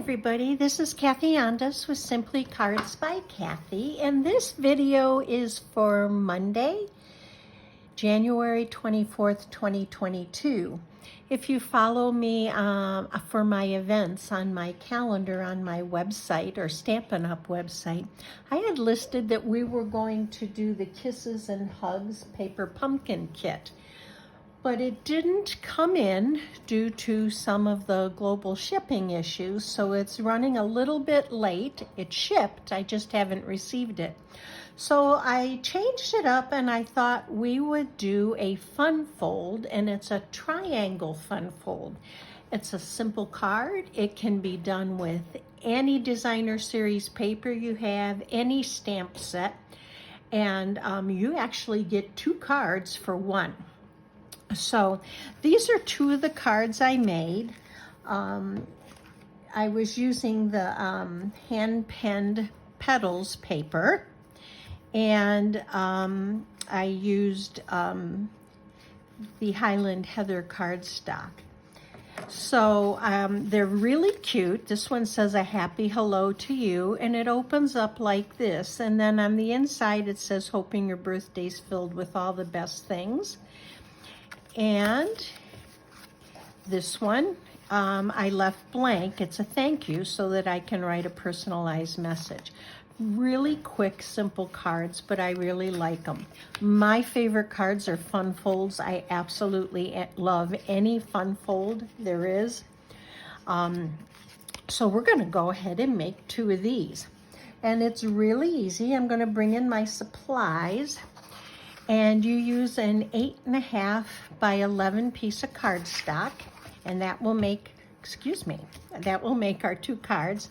everybody, this is Kathy Ondas with Simply Cards by Kathy, and this video is for Monday, January 24th, 2022. If you follow me for my events on my calendar on my website or Stampin' Up website, I had listed that we were going to do the Kisses and Hugs paper pumpkin kit. But it didn't come in due to some of the global shipping issues, so it's running a little bit late. It shipped, I just haven't received it. So I changed it up and I thought we would do a fun fold, and it's a triangle fun fold. It's a simple card. It can be done with any designer series paper you have, any stamp set, and you actually get 2 cards for one. So these are 2 of the cards I made. I was using the hand-penned petals paper, and I used the Highland Heather cardstock. So they're really cute. This one says a happy hello to you, and it opens up like this. And then on the inside it says, hoping your birthday's filled with all the best things. And this one I left blank. It's a thank you so that I can write a personalized message. Really quick, simple cards, but I really like them. My favorite cards are fun folds. I absolutely love any fun fold there is. So we're going to go ahead and make 2 of these. And it's really easy. I'm going to bring in my supplies. And you use an 8.5 by 11 piece of cardstock, and that will make, that will make our 2 cards.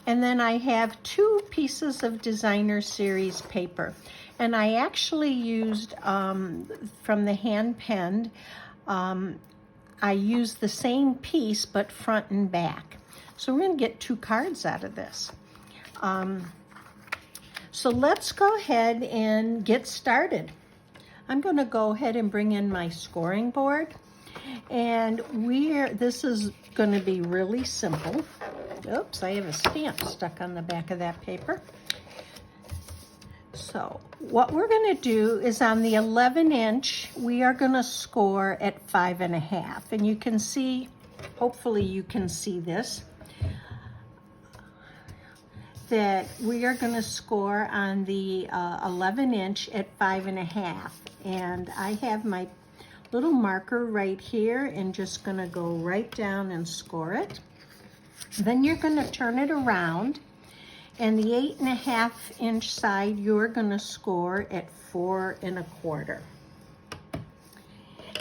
And then I have 2 pieces of designer series paper, and I actually used from the hand penned, I used the same piece but front and back. So we're going to get 2 cards out of this. So let's go ahead and get started. I'm going to go ahead and bring in my scoring board, and this is going to be really simple. Oops, I have a stamp stuck on the back of that paper. So what we're going to do is on the 11-inch, we are going to score at 5.5, and you can see, hopefully you can see this, that we are going to score on the 11-inch at 5.5. And I have my little marker right here and just going to go right down and score it. Then you're going to turn it around, and the 8.5-inch side you're going to score at 4.25.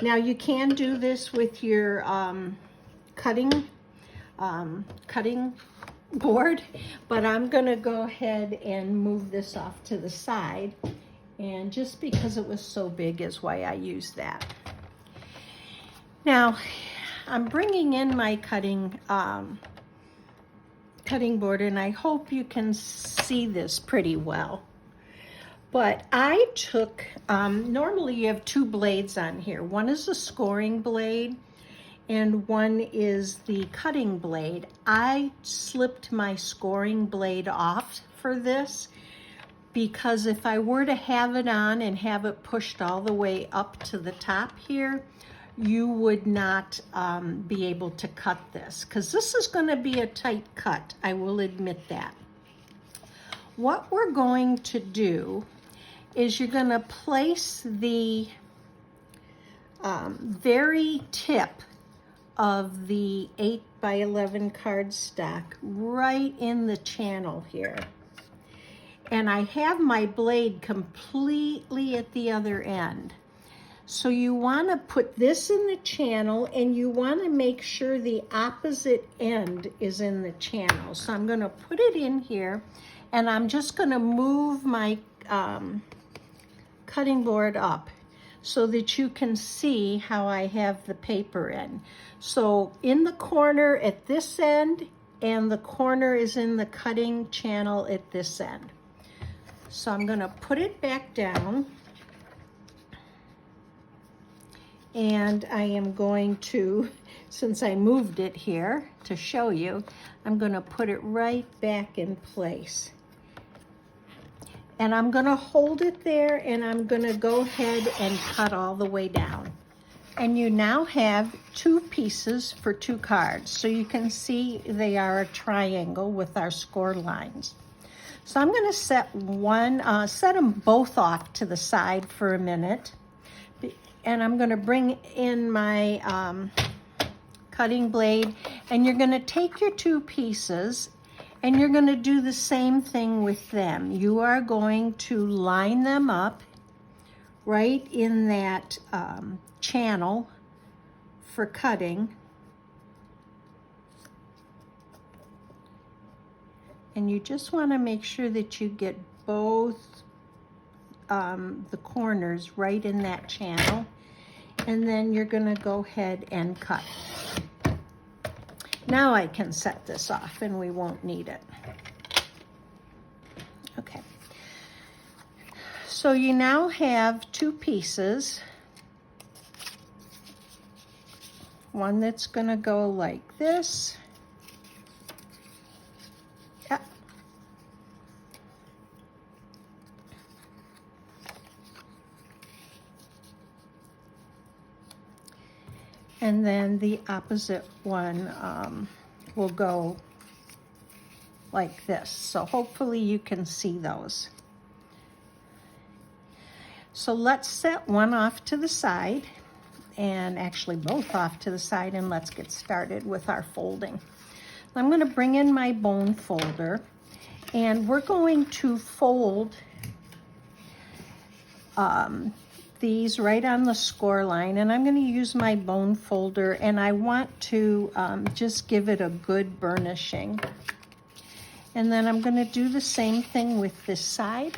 Now you can do this with your cutting board, but I'm going to go ahead and move this off to the side, and just because it was so big is why I used that. Now I'm bringing in my cutting board, and I hope you can see this pretty well. But I took, normally you have 2 blades on here. One is a scoring blade and one is the cutting blade. I slipped my scoring blade off for this because if I were to have it on and have it pushed all the way up to the top here, you would not be able to cut this, because this is going to be a tight cut, I will admit that. What we're going to do is you're going to place the very tip of the 8 by 11 cardstock right in the channel here. And I have my blade completely at the other end. So you want to put this in the channel, and you want to make sure the opposite end is in the channel. So I'm going to put it in here, and I'm just going to move my cutting board up so that you can see how I have the paper in. So in the corner at this end, and the corner is in the cutting channel at this end. So I'm going to put it back down, and I am going to since I moved it here to show you, I'm going to put it right back in place. And I'm going to hold it there, and I'm going to go ahead and cut all the way down. And you now have 2 pieces for 2 cards. So you can see they are a triangle with our score lines. So I'm going to set them both off to the side for a minute. And I'm going to bring in my cutting blade, and you're going to take your 2 pieces and you're going to do the same thing with them. You are going to line them up right in that channel for cutting. And you just want to make sure that you get both the corners right in that channel. And then you're going to go ahead and cut. Now I can set this off and we won't need it. Okay. So you now have 2 pieces. One that's going to go like this. Yep. And then the opposite one will go like this. So hopefully you can see those. So let's set one off to the side, and actually both off to the side, and let's get started with our folding. I'm going to bring in my bone folder, and we're going to fold these right on the score line, and I'm going to use my bone folder, and I want to just give it a good burnishing. And then I'm going to do the same thing with this side,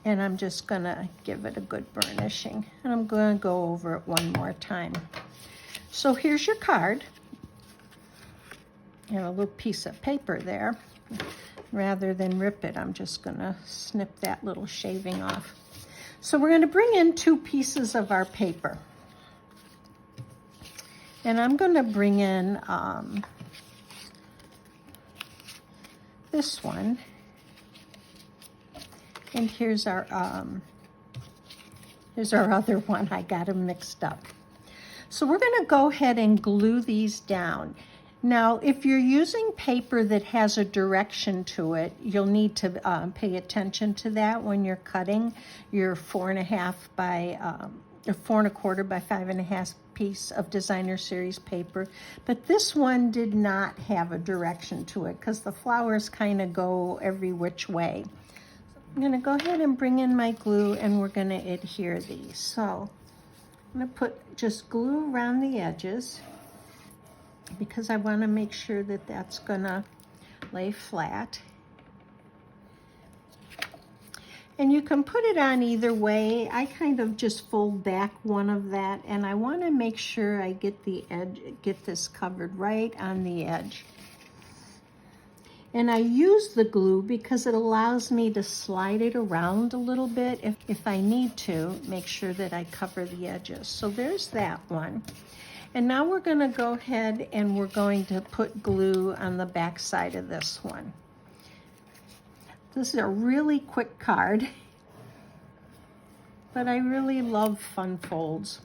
and I'm just going to give it a good burnishing, and I'm going to go over it one more time. So here's your card. You have a little piece of paper there. Rather than rip it, I'm just going to snip that little shaving off. So we're going to bring in 2 pieces of our paper. And I'm going to bring in this one. And here's our other one. I got them mixed up. So we're going to go ahead and glue these down. Now, if you're using paper that has a direction to it, you'll need to pay attention to that when you're cutting your 4.5 by 4 1/4 by 5.5 piece of designer series paper. But this one did not have a direction to it because the flowers kind of go every which way. I'm going to go ahead and bring in my glue, and we're going to adhere these. So I'm going to put just glue around the edges, because I want to make sure that that's going to lay flat. And you can put it on either way. I kind of just fold back one of that, and I want to make sure I get the edge, get this covered right on the edge. And I use the glue because it allows me to slide it around a little bit if I need to, make sure that I cover the edges. So there's that one. And now we're going to go ahead and we're going to put glue on the back side of this one. This is a really quick card, but I really love fun folds.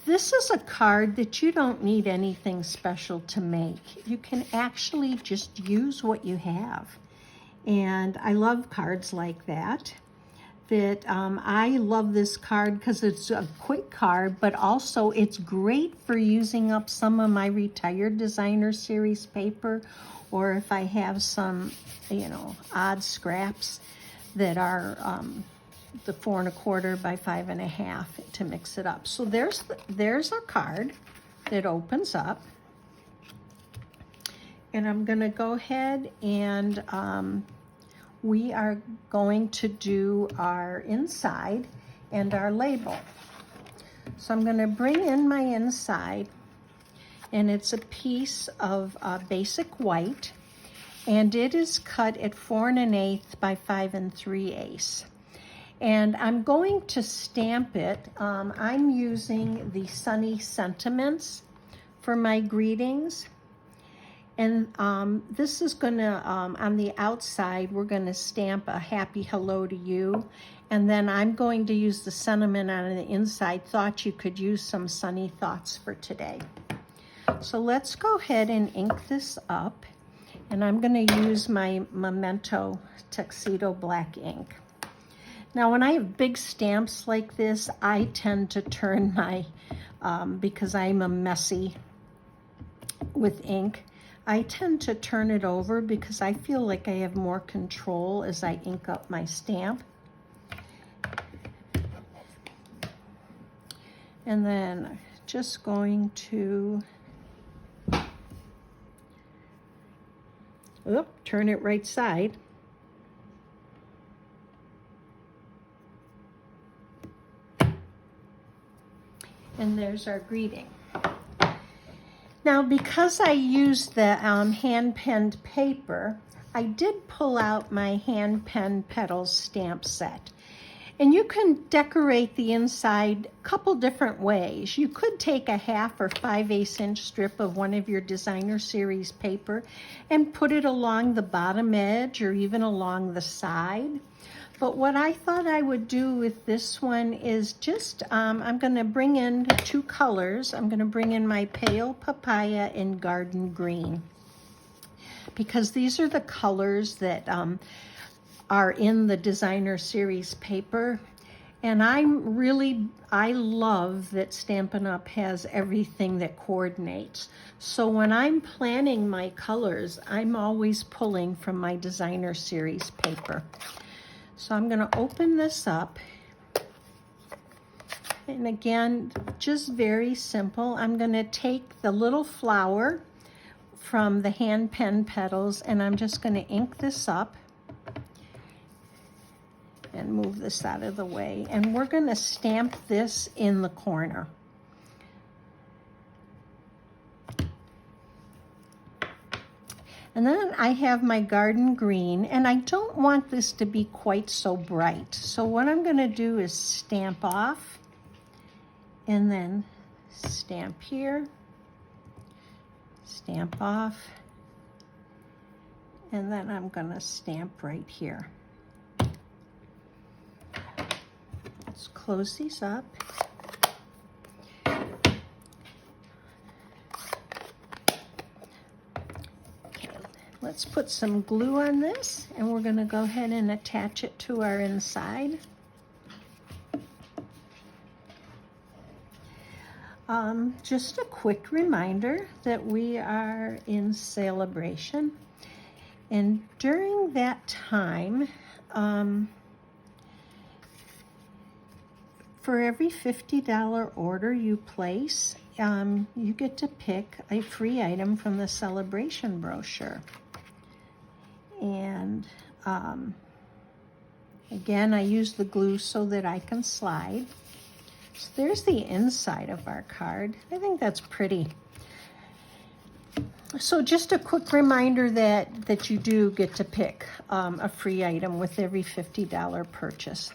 This is a card that you don't need anything special to make. You can actually just use what you have. And I love cards like that. I love this card because it's a quick card, but also it's great for using up some of my retired designer series paper, or if I have some, odd scraps that are the 4 1/4 by 5.5 to mix it up. So there's a card that opens up, and I'm going to go ahead and we are going to do our inside and our label. So I'm going to bring in my inside, and it's a piece of basic white, and it is cut at 4 1/8 by 5 3/8. And I'm going to stamp it. I'm using the Sunny Sentiments for my greetings. And this is gonna, on the outside, we're gonna stamp a happy hello to you. And then I'm going to use the sentiment on the inside. Thought you could use some sunny thoughts for today. So let's go ahead and ink this up. And I'm gonna use my Memento Tuxedo black ink. Now, when I have big stamps like this, I tend to turn my, because I'm a messy with ink, I tend to turn it over because I feel like I have more control as I ink up my stamp. And then just going to, turn it right side. And there's our greeting. Now, because I used the hand-penned paper, I did pull out my hand-penned petals stamp set. And you can decorate the inside a couple different ways. You could take a 1/2 or 5/8 inch strip of one of your designer series paper and put it along the bottom edge or even along the side. But what I thought I would do with this one is just, I'm going to bring in 2 colors. I'm going to bring in my Pale Papaya and Garden Green, because these are the colors that are in the designer series paper. And I love that Stampin' Up! Has everything that coordinates. So when I'm planning my colors, I'm always pulling from my designer series paper. So I'm going to open this up. And again, just very simple. I'm going to take the little flower from the hand pen petals and I'm just going to ink this up and move this out of the way. And we're going to stamp this in the corner. And then I have my Garden Green, and I don't want this to be quite so bright. So what I'm going to do is stamp off, and then stamp here, stamp off, and then I'm going to stamp right here. Let's close these up. Let's put some glue on this, and we're going to go ahead and attach it to our inside. Just a quick reminder that we are in celebration, and during that time, for every $50 order you place, you get to pick a free item from the celebration brochure. And again, I use the glue so that I can slide. So there's the inside of our card. I think that's pretty. So just a quick reminder that you do get to pick a free item with every $50 purchase.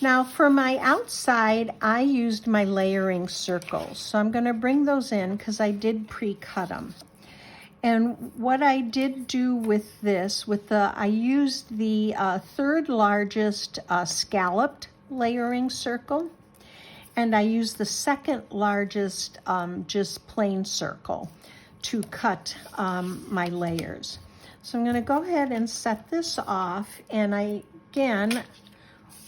Now for my outside, I used my layering circles. So I'm going to bring those in because I did pre-cut them. And what I did do with this, I used the 3rd largest scalloped layering circle, and I used the 2nd largest just plain circle to cut my layers. So I'm going to go ahead and set this off, and again,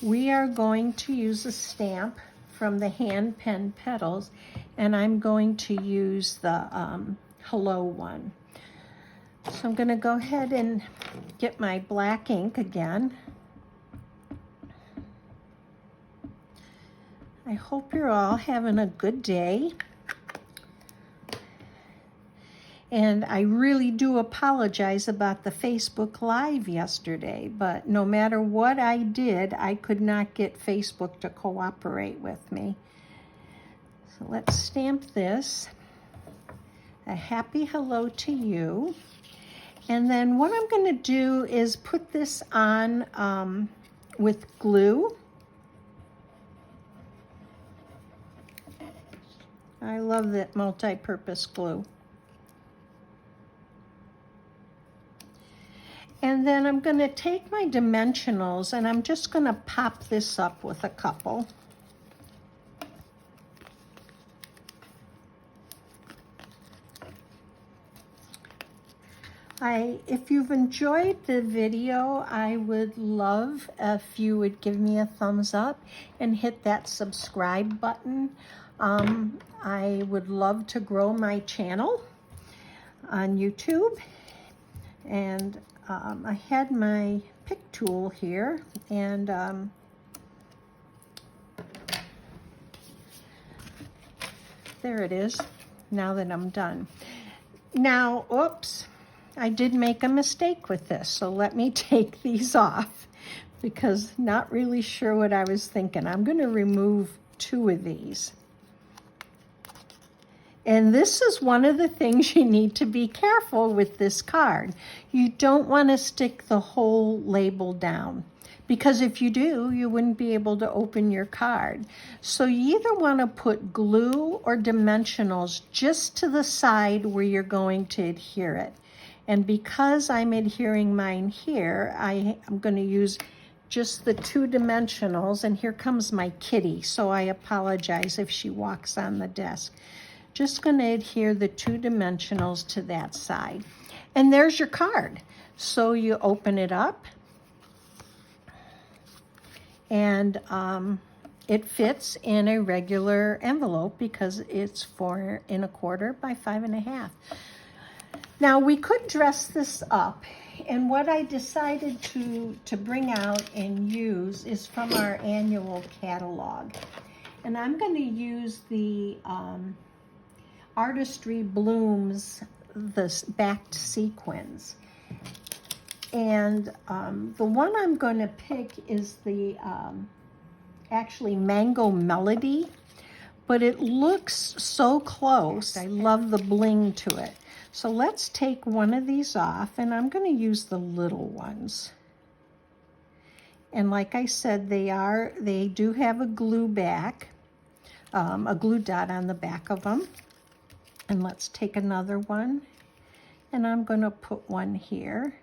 we are going to use a stamp from the hand pen petals, and I'm going to use the hello one. So I'm going to go ahead and get my black ink again. I hope you're all having a good day. And I really do apologize about the Facebook Live yesterday, but no matter what I did, I could not get Facebook to cooperate with me. So let's stamp this. A happy hello to you. And then what I'm going to do is put this on with glue. I love that multi-purpose glue. And then I'm going to take my dimensionals and I'm just going to pop this up with a couple. If you've enjoyed the video, I would love if you would give me a thumbs up and hit that subscribe button. I would love to grow my channel on YouTube. And I had my pick tool here, and there it is, now that I'm done. Now, oops, I did make a mistake with this, so let me take these off because not really sure what I was thinking. I'm going to remove 2 of these. And this is one of the things you need to be careful with this card. You don't want to stick the whole label down, because if you do, you wouldn't be able to open your card. So you either want to put glue or dimensionals just to the side where you're going to adhere it. And because I'm adhering mine here, I'm going to use just the 2 dimensionals. And here comes my kitty, so I apologize if she walks on the desk. Just going to adhere the 2 dimensionals to that side. And there's your card. So you open it up, and it fits in a regular envelope because it's 4 1/4 by 5 1/2. Now we could dress this up, and what I decided to bring out and use is from our annual catalog. And I'm going to use the Artistry Blooms, the backed sequins. And the one I'm going to pick is the actually Mango Melody, but it looks so close. I love the bling to it. So let's take one of these off, and I'm going to use the little ones. And like I said, they do have a glue back, a glue dot on the back of them. And let's take another one, and I'm going to put one here.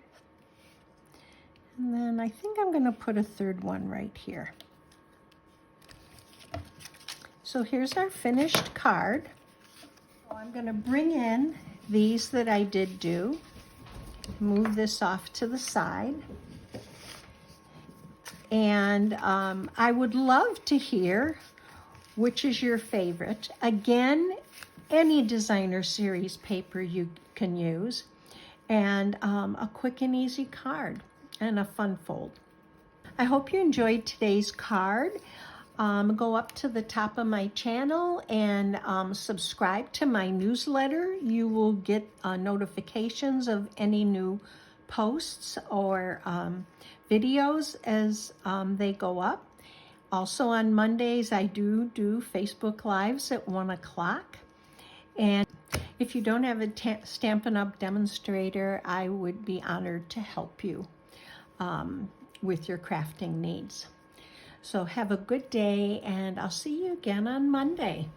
And then I think I'm going to put a 3rd one right here. So here's our finished card. So I'm going to bring in these that I did do. Move this off to the side. And I would love to hear which is your favorite. Again, any designer series paper you can use, and a quick and easy card and a fun fold. I hope you enjoyed today's card. Go up to the top of my channel and subscribe to my newsletter. You will get notifications of any new posts or videos as they go up. Also on Mondays, I do Facebook Lives at 1 o'clock. And if you don't have a Stampin' Up! Demonstrator, I would be honored to help you with your crafting needs. So have a good day, and I'll see you again on Monday.